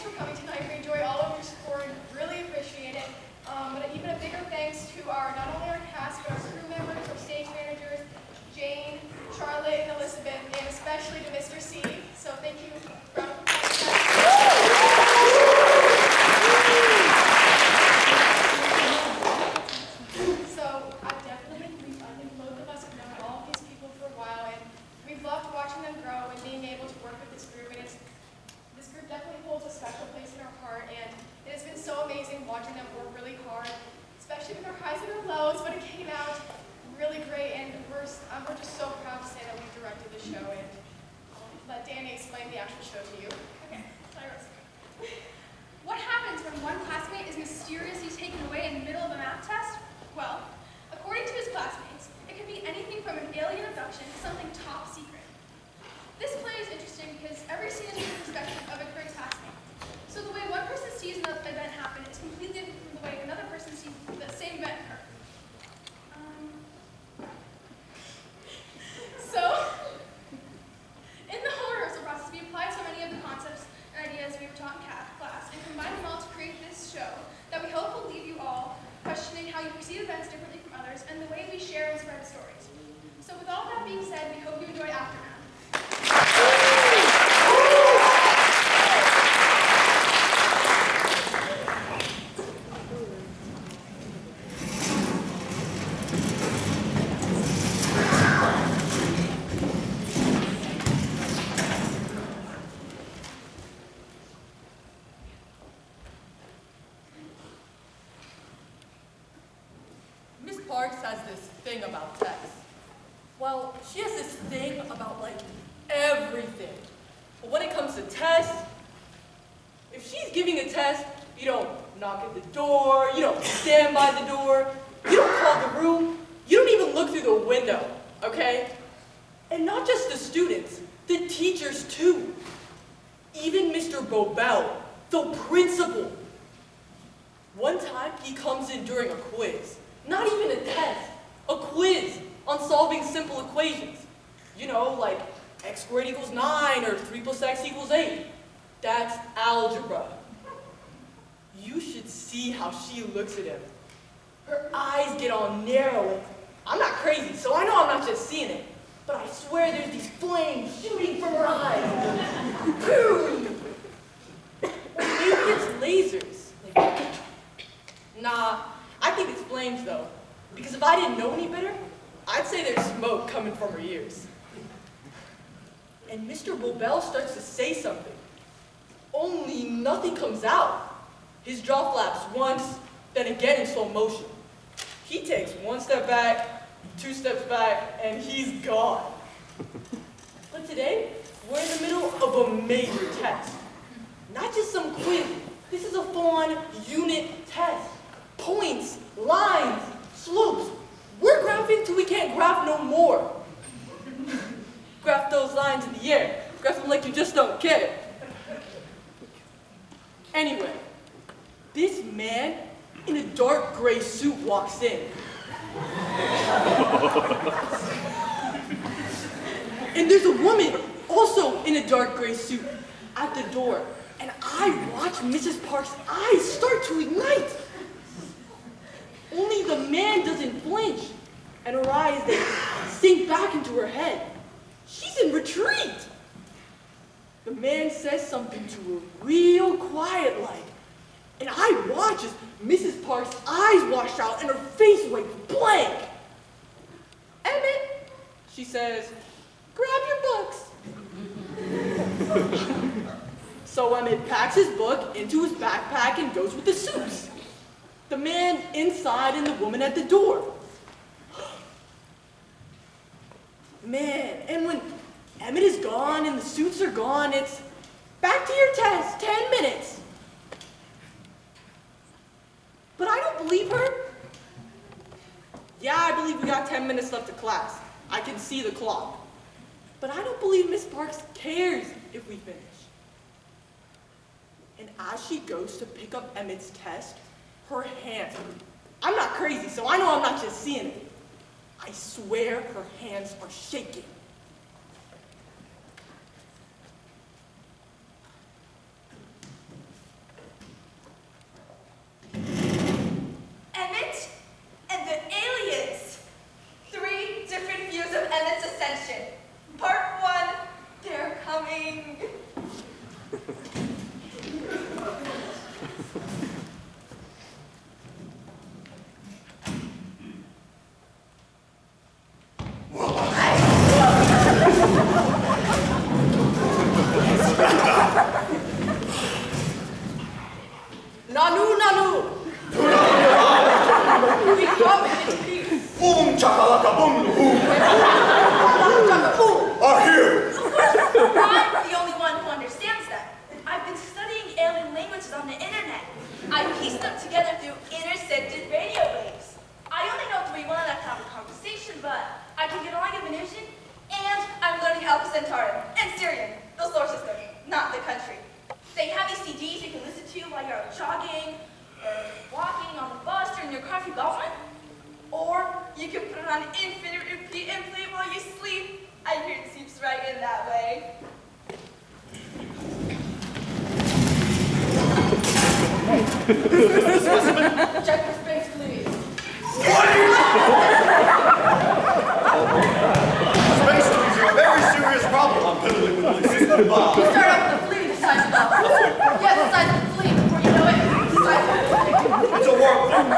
for coming tonight. We enjoy all of your support and really appreciate it. But even a bigger thanks to not only our cast, but our crew members, our stage managers, Jane, Charlotte, and Elizabeth, and especially to Mr. C. So thank you. Round of applause. So I think both of us have known all of these people for a while, and we've loved watching them grow and being able to work with this group. And this group definitely holds a special place in our heart, and it has been so amazing watching them work really hard, especially with our highs and our lows, but it came out really great, and we're just so proud to say that we directed the show, and I'll let Danny explain the actual show to you. Okay, Cyrus. What happens when one classmate is mysteriously taken away in the middle of a math test? Well, according to his classmates, it could be anything from an alien abduction to something top secret. This play is interesting because every scene is from the perspective of a current classmate. So the way one person sees an event happen is completely different from the way another person sees the same event occur. So, in the whole rehearsal process, we applied so many of the concepts and ideas we were taught in class and combined them all to create this show that we hope will leave you all questioning how you perceive events differently from others and the way we share and spread stories. So with all that being said, we hope you enjoy Aftermath. Miss Parks has this thing about text. Well, she has this thing about, like, everything. But when it comes to tests, if she's giving a test, you don't knock at the door, you don't stand by the door, you don't call the room, you don't even look through the window, okay? And not just the students, the teachers too. Even Mr. Bobel, the principal. One time, he comes in during a quiz. Not even a test, a quiz on solving simple equations. You know, like x squared equals 9 or 3 plus x equals 8. That's algebra. You should see how she looks at him. Her eyes get all narrow. I'm not crazy, so I know I'm not just seeing it. But I swear there's these flames shooting from her eyes. Boom! Or maybe it's lasers. Nah, I think it's flames though. Because if I didn't know any better, I'd say there's smoke coming from her ears. And Mr. Bobel starts to say something. Only nothing comes out. His jaw flaps once, then again in slow motion. He takes 1 step back, 2 steps back, and he's gone. But today, we're in the middle of a major test. Not just some quiz. This is a full-on unit test. Points, lines, slopes. We're graphing till we can't graph no more. Graph those lines in the air. Graph them like you just don't care. Anyway, this man in a dark gray suit walks in. And there's a woman also in a dark gray suit at the door. And I watch Mrs. Parks' eyes start to ignite. Only the man doesn't flinch, and her eyes, they sink back into her head. She's in retreat. The man says something to her real quiet like, and I watch as Mrs. Parks' eyes wash out and her face went blank. Emmett, she says, grab your books. So Emmett packs his book into his backpack and goes with the suits. The man inside and the woman at the door. Man, and when Emmett is gone and the suits are gone, it's back to your test, 10 minutes. But I don't believe her. Yeah, I believe we got 10 minutes left of class. I can see the clock. But I don't believe Miss Parks cares if we finish. And as she goes to pick up Emmett's test, her hands, I'm not crazy, so I know I'm not just seeing it. I swear her hands are shaking. Check for space, please. What are you? Space trees are a very serious problem on piddling with the system bomb. You start off with a flea the size of a yes, the size of a flea. Before you know it, the size of a flea. It's a work thing.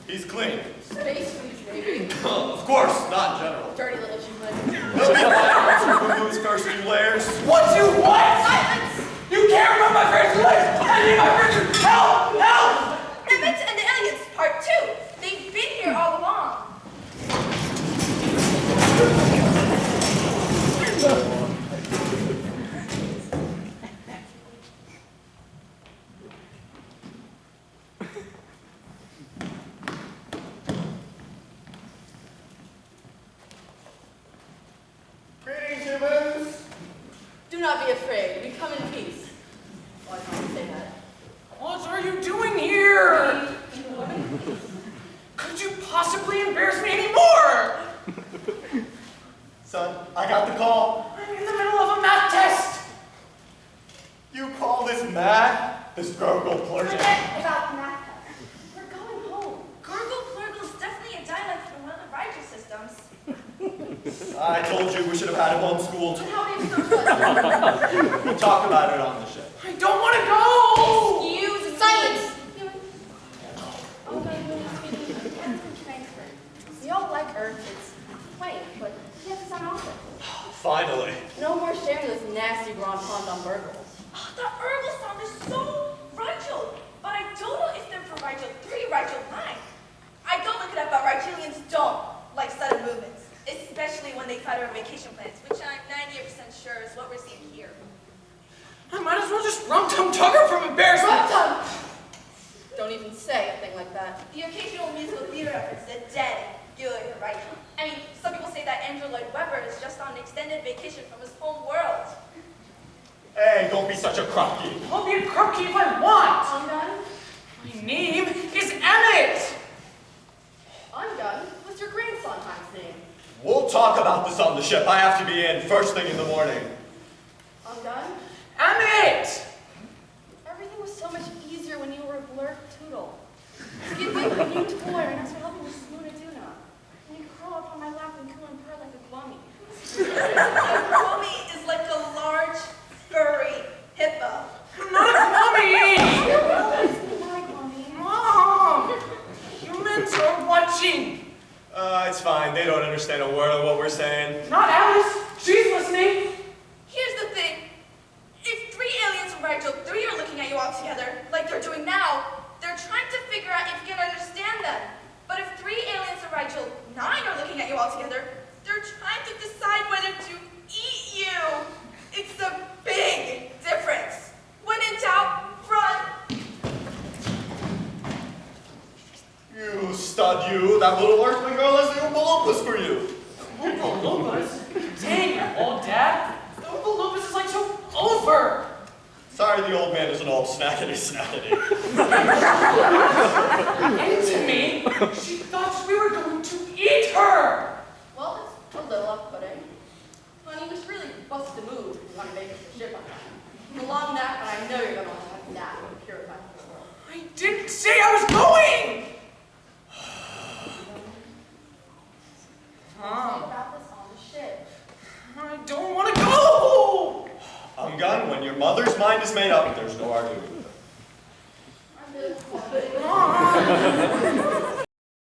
He's clean. Space fleas, maybe. Of course, not in general. Dirty little human. He'll be fine once you remove his first few layers. What you what? Silence! You can't remove my first leg! I need my first help! Help! Emmett and the aliens, part 2. They've been here all along. Greetings, humans. Do not be afraid. We come in peace. Oh, I can't say that. What are you doing here? Could you possibly embarrass me anymore? Son, I got the call. I'm in the middle of a math test. You call this math? This gurgle clergy. Forget about the math test. We're going home. Gurgle Plurgle is definitely a dialect from one of the Riker systems. I told you we should have had him homeschooled. And how many socialists? We'll talk about it on the ship. I don't want to go! Excuse Silence! We all like Earth. It's quaint, but he has his own office. Finally. No more sharing this nasty Grand Pond on burgles. Oh, the Urgle sound is so Rigel, but I don't know if they're for Rigel 3 or Rigel 9. I don't look it up, but Rigelians don't like sudden movements, especially when they clutter vacation plans, which I'm 98% sure is what we're seeing here. I might as well just rum-tum tugger from embarrassment. Rum-tum! Don't even say a thing like that. The occasional musical theater reference is dead and good, right? I mean, some people say that Andrew Lloyd Webber is just on an extended vacation from his home world. Hey, don't be such a crocky. I'll be a croaky if I want. Undone? My name is Emmett. Undone? What's your grandson's name? We'll talk about this on the ship. I have to be in first thing in the morning. Undone? Emmett! Everything was so much easier when you were a blurred toodle. Give me a new toy and ask for help with Spoonaduna. And you curl up on my lap and coo and purr like a glummy. A Chromie is like a large, furry hippo. Not a mommy! You're always my glummy. Mom! Humans are watching. It's fine. They don't understand a word of what we're saying. Not Alice. She's listening. Here's the thing. If 3 aliens from Rigel 3 are looking at you all together, like they're doing now, they're trying to figure out if you can understand them. But if 3 aliens from Rigel 9 are looking at you all together, they're trying to decide whether to eat you. It's a big difference. When in doubt, run. You stud, you. That little Earthling girl has the Oompa Loompas for you. Oompa Loompas? Dang, old dad. The Oompa Loompas is like so over. Sorry the old man isn't all snackety. And to me, she thought we were going to eat her. Well, it's a little off-putting. Honey, we should really bust a move if you want to make it to the ship on time. A long nap, and I know you're going to have a nap and purify the world. I didn't say I was going. Talk about this on the ship. I don't want to go. I'm gone. When your mother's mind is made up, there's no arguing with her. I'm good.